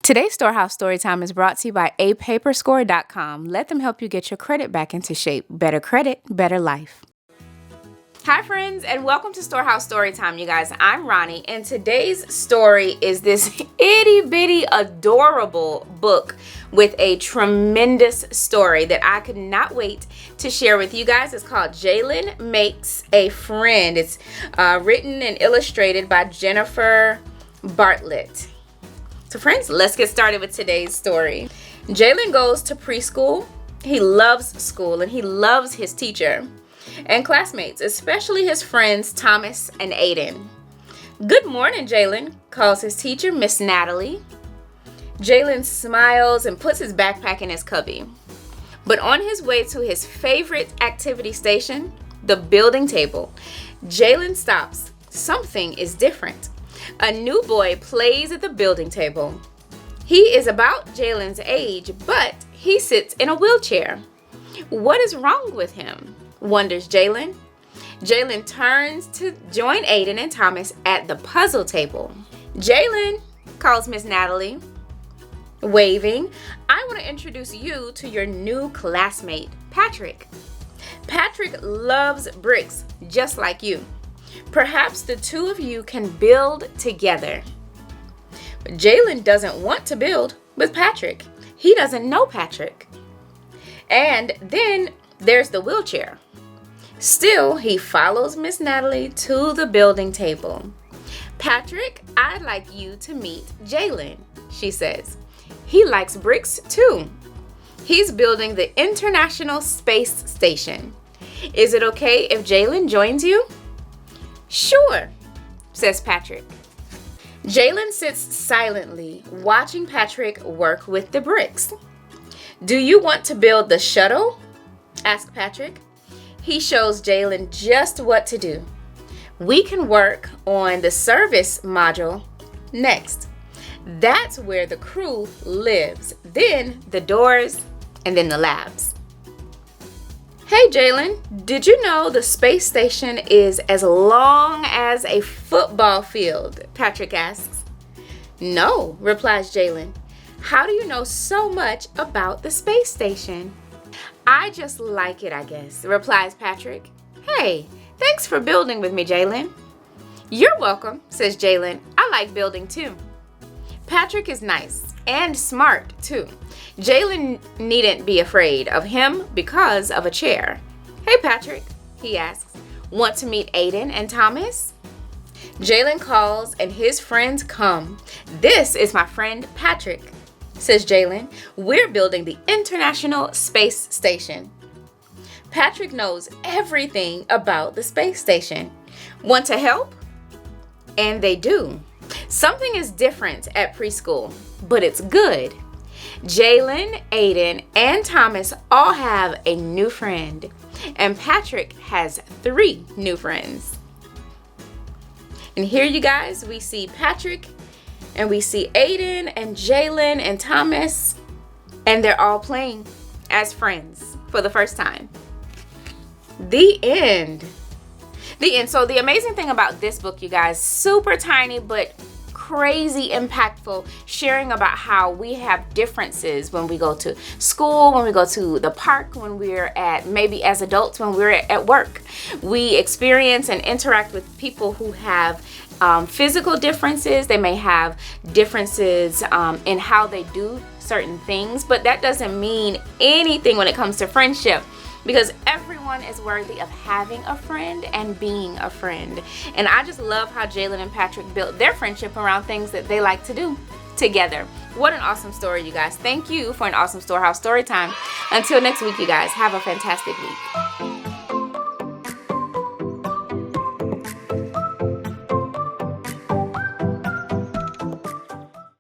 Today's Storehouse Storytime is brought to you by apaperscore.com. Let them help you get your credit back into shape. Better credit, better life. Hi friends, and welcome to Storehouse Storytime, you guys. I'm Ronnie, and today's story is this itty-bitty adorable book with a tremendous story that I could not wait to share with you guys. It's called Jalen Makes a Friend. It's written and illustrated by Jeniffer Bortlett. So friends, let's get started with today's story. Jalen goes to preschool. He loves school and he loves his teacher and classmates, especially his friends Thomas and Aiden. "Good morning, Jalen," calls his teacher, Miss Natalie. Jalen smiles and puts his backpack in his cubby. But on his way to his favorite activity station, the building table, Jalen stops. Something is different. A new boy plays at the building table. He is about Jalen's age, but he sits in a wheelchair. What is wrong with him? Wonders Jalen. Jalen turns to join Aiden and Thomas at the puzzle table. "Jalen," calls Miss Natalie, waving, "I want to introduce you to your new classmate, Patrick. Patrick loves bricks just like you. Perhaps the two of you can build together." But Jalen doesn't want to build with Patrick. He doesn't know Patrick. And then there's the wheelchair. Still, he follows Miss Natalie to the building table. "Patrick, I'd like you to meet Jalen," she says. "He likes bricks too. He's building the International Space Station. Is it okay if Jalen joins you?" "Sure," says Patrick. Jalen sits silently, watching Patrick work with the bricks. "Do you want to build the shuttle?" asks Patrick. He shows Jalen just what to do. "We can work on the service module next. That's where the crew lives. Then the doors, and then the labs." "Hey Jalen, did you know the space station is as long as a football field?" Patrick asks. "No," replies Jalen. "How do you know so much about the space station?" "I just like it, I guess," replies Patrick. "Hey, thanks for building with me, Jalen." "You're welcome," says Jalen. "I like building too." Patrick is nice and smart too. Jalen needn't be afraid of him because of a chair. "Hey Patrick," he asks, "want to meet Aiden and Thomas?" Jalen calls and his friends come. "This is my friend Patrick," says Jalen. "We're building the International Space Station." Patrick knows everything about the space station. "Want to help?" And they do. Something is different at preschool, but it's good. Jalen, Aiden, and Thomas all have a new friend, and Patrick has 3 new friends. And here, you guys, we see Patrick, and we see Aiden, and Jalen, and Thomas, and they're all playing as friends for the first time. The end. The end. So the amazing thing about this book, you guys, super tiny, but crazy impactful, sharing about how we have differences when we go to school, when we go to the park, when we're at, maybe as adults, when we're at work. We experience and interact with people who have physical differences. They may have differences in how they do certain things, but that doesn't mean anything when it comes to friendship, because everyone is worthy of having a friend and being a friend. And I just love how Jalen and Patrick built their friendship around things that they like to do together. What an awesome story, you guys. Thank you for an awesome Storehouse Storytime. Until next week, you guys, have a fantastic week.